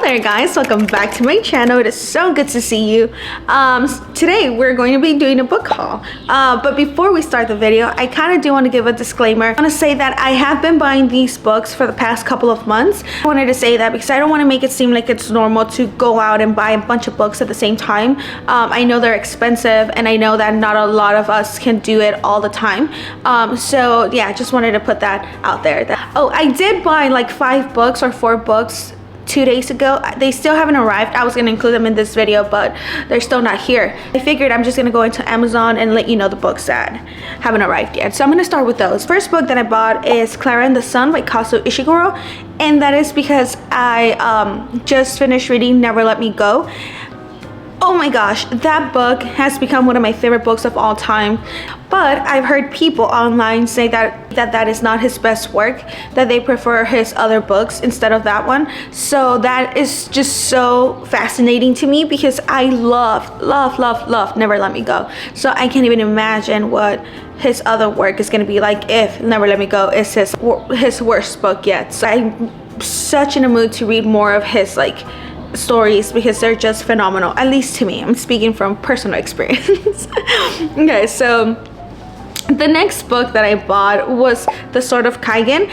there guys, welcome back to my channel. It is so good to see you. Today we're going to be doing a book haul, but before we start the video, I kind of do want to give a disclaimer. I want to say that I have been buying these books for the past couple of months. I wanted to say that because I don't want to make it seem like it's normal to go out and buy a bunch of books at the same time. I know they're expensive and I know that not a lot of us can do it all the time. So yeah, I just wanted to put that out there. Oh, I did buy like 5 books or 4 books 2 days ago. They still haven't arrived. I was going to include them in this video, but they're still not here. I figured I'm just going to go into Amazon and let you know the books that haven't arrived yet. So I'm going to start with those. First book that I bought is Clara and the Sun by Kazuo Ishiguro, and that is because I just finished reading Never Let Me Go. Oh my gosh, that book has become one of my favorite books of all time. But I've heard people online say that is not his best work, that they prefer his other books instead of that one. So that is just so fascinating to me because I love Never Let Me Go. So I can't even imagine what his other work is going to be like if Never Let Me Go is his worst book yet. So I'm such in a mood to read more of his stories because they're just phenomenal, at least to me. I'm speaking from personal experience. Okay, so the next book that I bought was The Sword of Kaigen.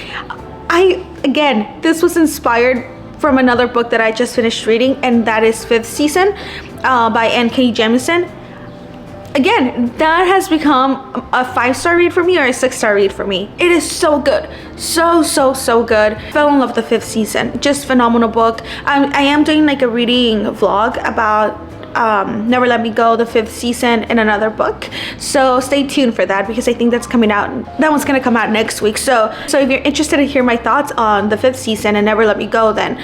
Again, this was inspired from another book that I just finished reading, and that is Fifth Season by N.K. Jemisin. Again, that has become a 5-star read for me or a 6-star read for me. It is so good. So good. Fell in love with the 5th season. Just phenomenal book. I am doing like a reading vlog about Never Let Me Go, the 5th season, in another book. So stay tuned for that because I think that's coming out. That one's gonna come out next week. So if you're interested to hear my thoughts on the 5th season and Never Let Me Go, then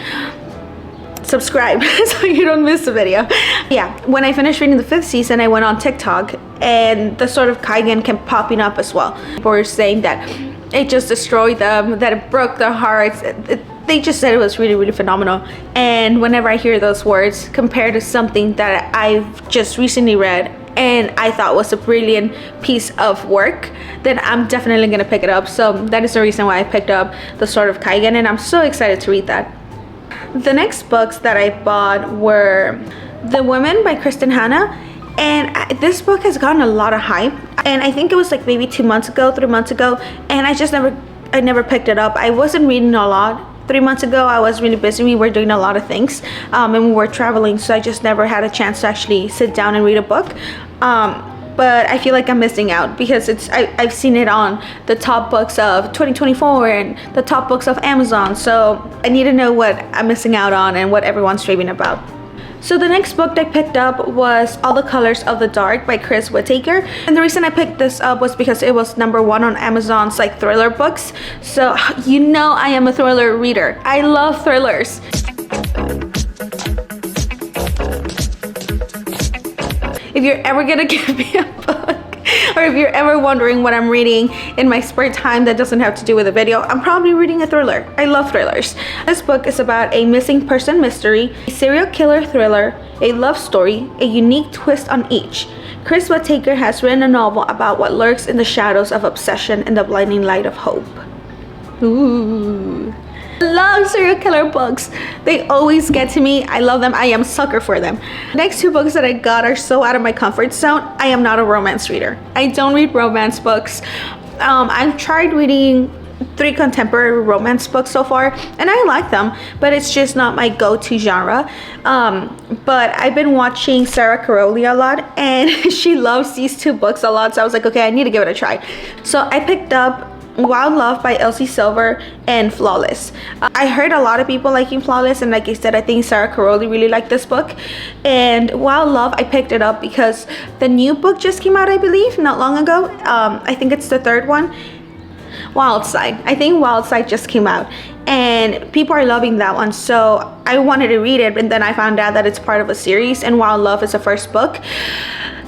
subscribe so you don't miss the video. Yeah, when I finished reading the 5th season, I went on TikTok and The Sword of Kaigen kept popping up as well. People were saying that it just destroyed them, that it broke their hearts. They just said it was really phenomenal. And whenever I hear those words compared to something that I've just recently read and I thought was a brilliant piece of work, then I'm definitely gonna pick it up. So that is the reason why I picked up The Sword of Kaigen, and I'm so excited to read that. The next books that I bought were The Women by Kristen Hanna, and this book has gotten a lot of hype, and I think it was like maybe 3 months ago, and I never picked it up. I wasn't reading a lot 3 months ago. I was really busy. We were doing a lot of things, and we were traveling, so I just never had a chance to actually sit down and read a book. But I feel like I'm missing out because I've seen it on the top books of 2024 and the top books of Amazon. So I need to know what I'm missing out on and what everyone's raving about. So the next book I picked up was All the Colors of the Dark by Chris Whittaker. And the reason I picked this up was because it was #1 on Amazon's thriller books. So you know I am a thriller reader. I love thrillers. If you're ever gonna give me a book, or if you're ever wondering what I'm reading in my spare time that doesn't have to do with a video, I'm probably reading a thriller. I love thrillers. This book is about a missing person mystery, a serial killer thriller, a love story, a unique twist on each. Chris Whittaker has written a novel about what lurks in the shadows of obsession and the blinding light of hope. Ooh. I love serial killer books. They always get to me. I love them. I am a sucker for them. Next 2 books that I got are so out of my comfort zone. I am not a romance reader. I don't read romance books. I've tried reading 3 contemporary romance books so far, and I like them, but it's just not my go-to genre. But I've been watching Sarah Caroli a lot, and she loves these 2 books a lot, so I was like, okay, I need to give it a try. So I picked up Wild Love by Elsie Silver and Flawless. I heard a lot of people liking Flawless, and like I said, I think Sarah Caroli really liked this book. And Wild Love, I picked it up because the new book just came out, I believe, not long ago. I think it's the 3rd one. Wild Side. I think Wild Side just came out and people are loving that one, so I wanted to read it, and then I found out that it's part of a series and Wild Love is the first book.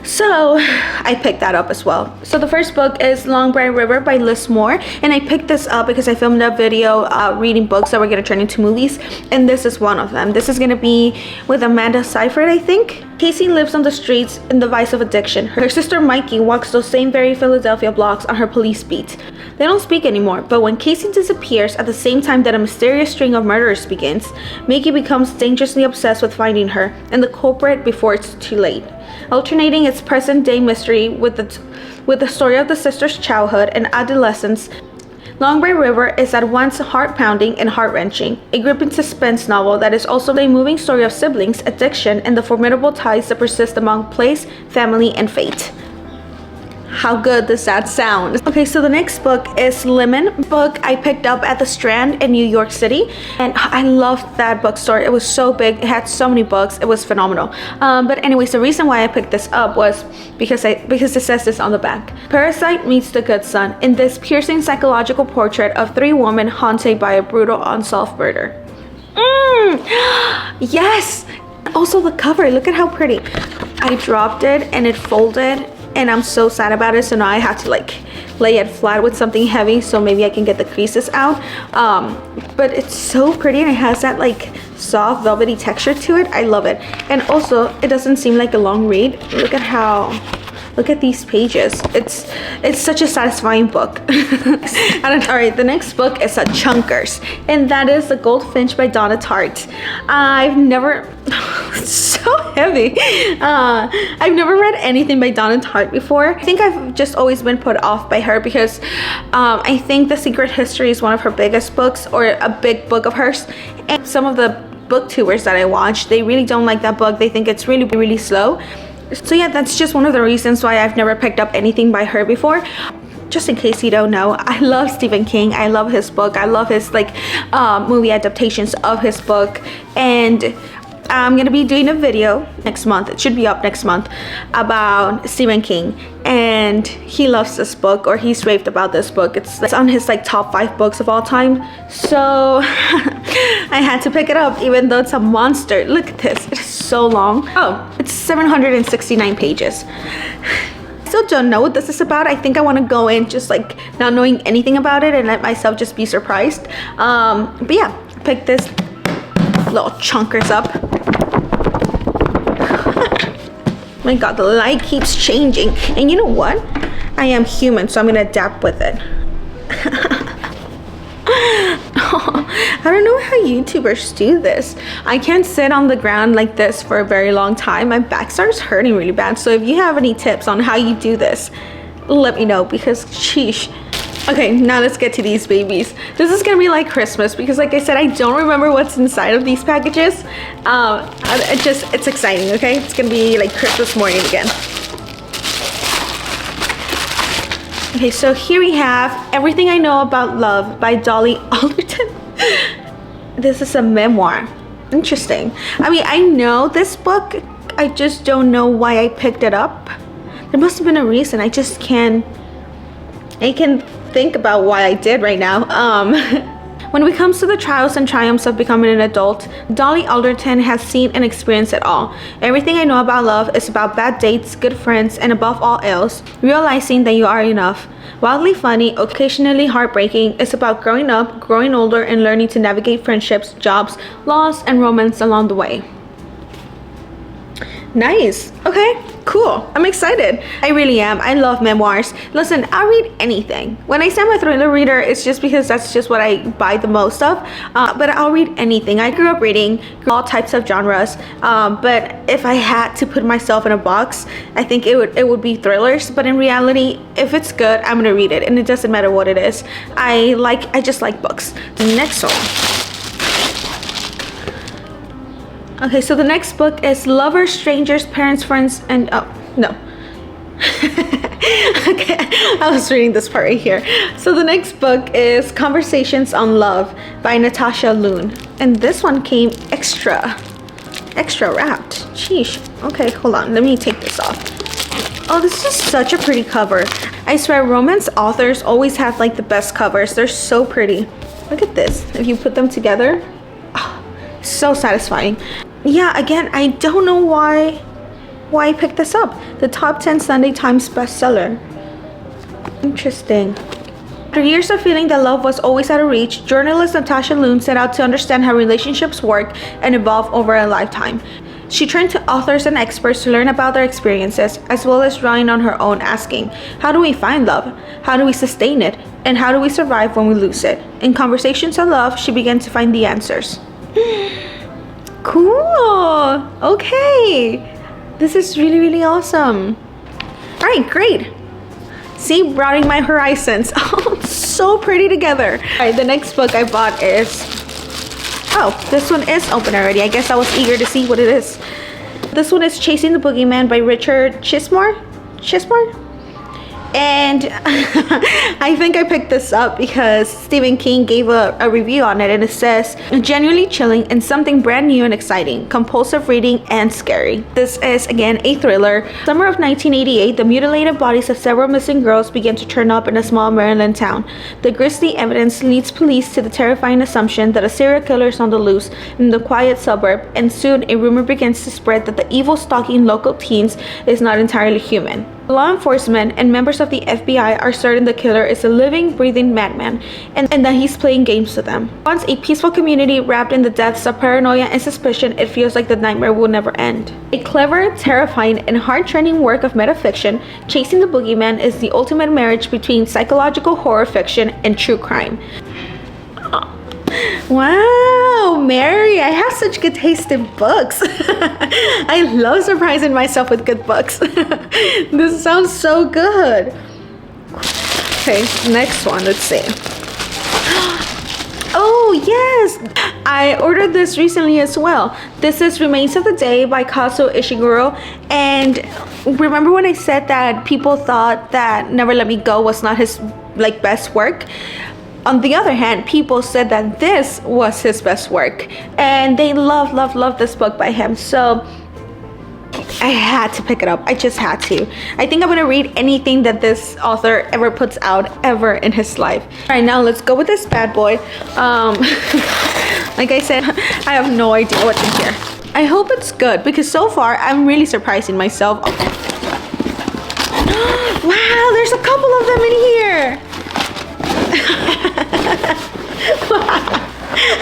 So I picked that up as well. So the first book is Long Bright River by Liz Moore, and I picked this up because I filmed a video reading books that were going to turn into movies, and this is one of them. This is going to be with Amanda Seyfried, I think. Casey lives on the streets in the vice of addiction. Her sister Mikey walks those same very Philadelphia blocks on her police beat. They don't speak anymore, but when Casey disappears at the same time that a mysterious string of murders begins, Mikey becomes dangerously obsessed with finding her and the culprit before it's too late. Alternating its present-day mystery with the story of the sisters' childhood and adolescence, Long Bright River is at once heart-pounding and heart-wrenching, a gripping suspense novel that is also a moving story of siblings, addiction, and the formidable ties that persist among place, family, and fate. How good does that sound? Okay, so the next book is Lemon, book I picked up at the Strand in New York City, and I loved that bookstore. It was so big, it had so many books, it was phenomenal. But anyways, the reason why I picked this up was because it says this on the back. Parasite meets The Good Son in this piercing psychological portrait of three women haunted by a brutal unsolved murder. Yes! Also the cover, look at how pretty. I dropped it and it folded, and I'm so sad about it, so now I have to like lay it flat with something heavy so maybe I can get the creases out. But it's so pretty, and it has that like soft velvety texture to it. I love it. And also it doesn't seem like a long read. Look at these pages. It's such a satisfying book. All right, the next book is Chunkers, and that is The Goldfinch by Donna Tartt. I've never so heavy. I've never read anything by Donna Tartt before. I think I've just always been put off by her because I think The Secret History is one of her biggest books, or a big book of hers, and some of the booktubers that I watch, they really don't like that book. They think it's really, really slow. So yeah, that's just one of the reasons why I've never picked up anything by her before. Just in case you don't know, I love Stephen King. I love his book. I love his movie adaptations of his book, and I'm gonna be doing a video next month. It should be up next month, about Stephen King, and he loves this book, or he's raved about this book. It's on his top 5 books of all time. So I had to pick it up, even though it's a monster. Look at this, it's so long. Oh, it's 769 pages. Still don't know what this is about. I think I want to go in just not knowing anything about it and let myself just be surprised. But yeah, pick this little chunkers up. My god, the light keeps changing, and you know what, I am human, so I'm gonna adapt with it. I don't know how YouTubers do this. I can't sit on the ground like this for a very long time. My back starts hurting really bad. So if you have any tips on how you do this, let me know, because sheesh. Okay, now let's get to these babies. This is gonna be like Christmas because, like I said, I don't remember what's inside of these packages. It's exciting, okay? It's gonna be like Christmas morning again. Okay, so here we have Everything I Know About Love by Dolly Alderton. This is a memoir. Interesting. I mean, I know this book, I just don't know why I picked it up. There must have been a reason. I can think about why I did right now. When it comes to the trials and triumphs of becoming an adult, Dolly Alderton has seen and experienced it all. Everything I Know About Love is about bad dates, good friends, and above all else, realizing that you are enough. Wildly funny, occasionally heartbreaking, it's about growing up, growing older, and learning to navigate friendships, jobs, loss, and romance along the way. Nice. Okay, cool. I'm excited. I really am. I love memoirs. Listen, I'll read anything. When I say I'm a thriller reader, it's just because that's just what I buy the most of. But I'll read anything. I grew up reading all types of genres. But if I had to put myself in a box, I think it would be thrillers. But in reality, if it's good, I'm gonna read it, and it doesn't matter what it is. I just like books. The next one. Okay, so the next book is Lovers, Strangers, Parents, Friends, and oh, no. Okay, I was reading this part right here. So the next book is Conversations on Love by Natasha Loon. And this one came extra wrapped. Sheesh. Okay, hold on. Let me take this off. Oh, this is such a pretty cover. I swear, romance authors always have the best covers. They're so pretty. Look at this. If you put them together, oh, so satisfying. Yeah, again, I don't know why why I picked this up. The top 10 Sunday Times bestseller. Interesting. After years of feeling that love was always out of reach, journalist Natasha Loon set out to understand how relationships work and evolve over a lifetime. She turned to authors and experts to learn about their experiences, as well as drawing on her own, asking, how do we find love? How do we sustain it? And how do we survive when we lose it? In Conversations on Love, she began to find the answers. Cool. Okay. This is really, really awesome. All right, great. See, broadening my horizons. Oh, so pretty together. All right, the next book I bought is, oh, this one is open already. I guess I was eager to see what it is. This one is Chasing the Boogeyman by Richard Chizmar. And I think I picked this up because Stephen King gave a review on it, and it says, genuinely chilling and something brand new and exciting, compulsive reading and scary. This is, again, a thriller. Summer of 1988, the mutilated bodies of several missing girls begin to turn up in a small Maryland town. The grisly evidence leads police to the terrifying assumption that a serial killer is on the loose in the quiet suburb, and soon a rumor begins to spread that the evil stalking local teens is not entirely human. Law enforcement and members of the FBI are certain the killer is a living, breathing madman, and that he's playing games with them. Once a peaceful community wrapped in the deaths of paranoia and suspicion, it feels like the nightmare will never end. A clever, terrifying, and heart-rending work of metafiction, Chasing the Boogeyman is the ultimate marriage between psychological horror fiction and true crime. Wow, Mary, I have such good taste in books. I love surprising myself with good books. This sounds so good. Okay, next one, let's see. Oh, yes! I ordered this recently as well. This is Remains of the Day by Kazuo Ishiguro. And remember when I said that people thought that Never Let Me Go was not his best work? On the other hand, people said that this was his best work, and they love this book by him. So I had to pick it up. I just had to. I think I'm gonna read anything that this author ever puts out ever in his life. All right, now let's go with this bad boy. Like I said, I have no idea what's in here. I hope it's good because so far I'm really surprising myself. Wow, there's a couple of them in here.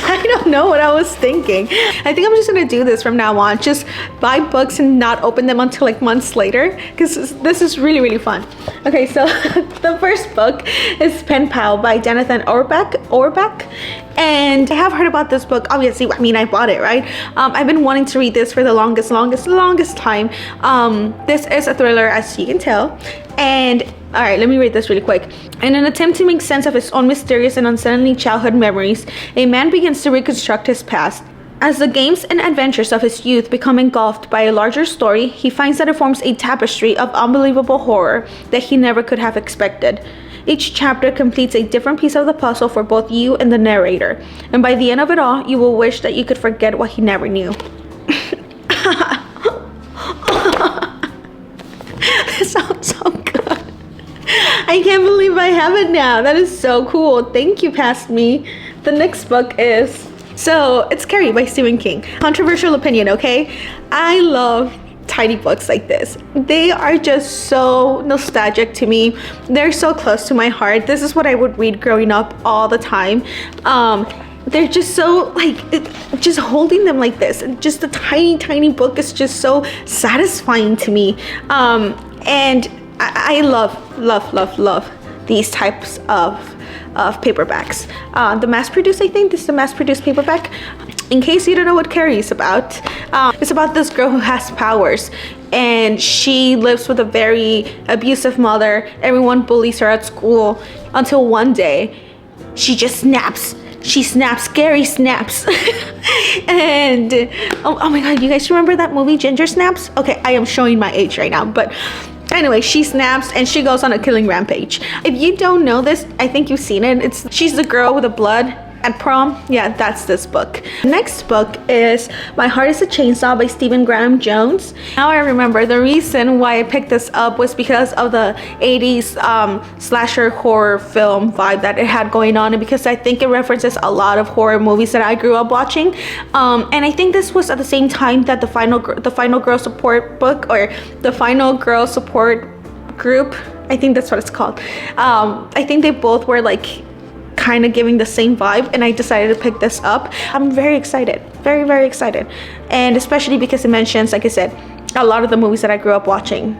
I don't know what I was thinking. I think I'm just gonna do this from now on. Just buy books and not open them until months later, because this is really fun. Okay, so the first book is Pen Pal by Jonathan Auerbach. And I have heard about this book. Obviously, I mean, I bought it, right? I've been wanting to read this for the longest time. This is a thriller, as you can tell. And all right, let me read this really quick. In an attempt to make sense of his own mysterious and unsettling childhood memories, a man begins to reconstruct his past. As the games and adventures of his youth become engulfed by a larger story, he finds that it forms a tapestry of unbelievable horror that he never could have expected. Each chapter completes a different piece of the puzzle for both you and the narrator, and by the end of it all, you will wish that you could forget what he never knew. This sounds so good. I can't believe I have it now. That is so cool. Thank you, Past Me. The next book is, so it's Carrie by Stephen King. Controversial opinion, okay? I love tiny books like this. They are just so nostalgic to me. They're so close to my heart. This is what I would read growing up all the time. They're just so just holding them like this, just a tiny book is just so satisfying to me. And I love these types of paperbacks. The mass-produced, I think this is the mass-produced paperback. In case you don't know what Carrie is about, it's about this girl who has powers, and she lives with a very abusive mother. Everyone bullies her at school until one day she just snaps. She snaps, Carrie snaps. And oh my god, you guys remember that movie Ginger Snaps? Okay, I am showing my age right now, but anyway, she snaps and she goes on a killing rampage. If you don't know this, I think you've seen it. She's the girl with the blood at prom. Yeah, that's this book. Next book is My Heart is a Chainsaw by Stephen Graham Jones. Now I remember the reason why I picked this up was because of the 80s slasher horror film vibe that it had going on, and because I think it references a lot of horror movies that I grew up watching. And I think this was at the same time that the Final Girl Support book, or the Final Girl Support group, I think that's what it's called. I think they both were like kind of giving the same vibe, and I decided to pick this up. I'm very excited, very excited, and especially because it mentions, like I said, a lot of the movies that I grew up watching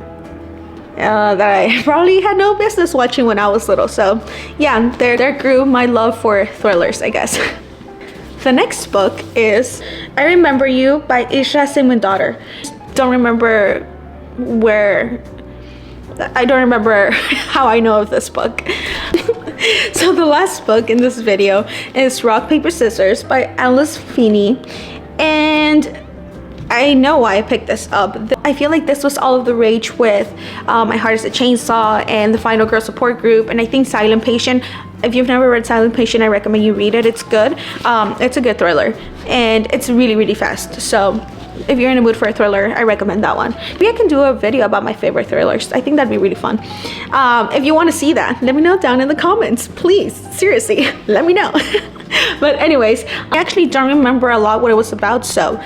that I probably had no business watching when I was little. So yeah, there grew my love for thrillers, I guess. The next book is I Remember You by Isha Sigmundsdóttir. Don't remember how I know of this book. So the last book in this video is Rock, Paper, Scissors by Alice Feeney, and I know why I picked this up. I feel like this was all of the rage with My Heart is a Chainsaw and the Final Girl Support group, and I think Silent Patient. If you've never read Silent Patient, I recommend you read it. It's good. It's a good thriller, and it's really fast. So if you're in the mood for a thriller, I recommend that one. Maybe I can do a video about my favorite thrillers. I think that'd be really fun. If you want to see that, let me know down in the comments. Please, seriously, let me know. But anyways, I actually don't remember a lot what it was about, so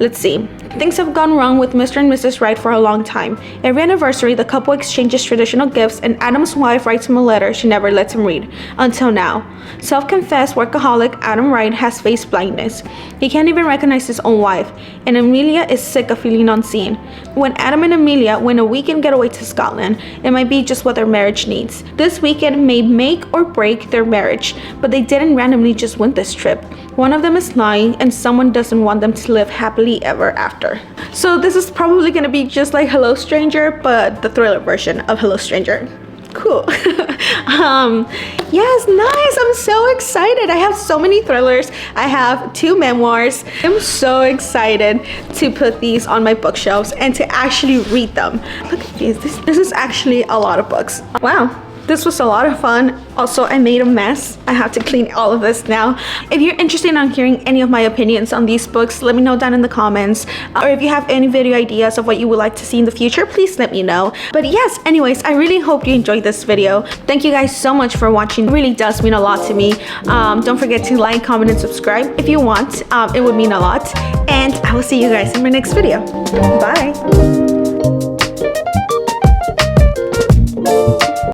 let's see. Things have gone wrong with Mr. and Mrs. Wright for a long time. Every anniversary, the couple exchanges traditional gifts, and Adam's wife writes him a letter she never lets him read. Until now. Self-confessed workaholic Adam Wright has faced blindness. He can't even recognize his own wife, and Amelia is sick of feeling unseen. When Adam and Amelia win a weekend getaway to Scotland, it might be just what their marriage needs. This weekend may make or break their marriage, but they didn't randomly just win this trip. One of them is lying, and someone doesn't want them to live happily ever after. So this is probably gonna be just like Hello Stranger, but the thriller version of Hello Stranger. Cool. Yes, nice. I'm so excited. I have so many thrillers. I have 2 memoirs. I'm so excited to put these on my bookshelves and to actually read them. Look at these. This is actually a lot of books. Wow. This was a lot of fun. Also, I made a mess. I have to clean all of this now. If you're interested in hearing any of my opinions on these books, let me know down in the comments. Or if you have any video ideas of what you would like to see in the future, please let me know. But yes, anyways, I really hope you enjoyed this video. Thank you guys so much for watching. It really does mean a lot to me. Don't forget to like, comment, and subscribe if you want. It would mean a lot. And I will see you guys in my next video. Bye.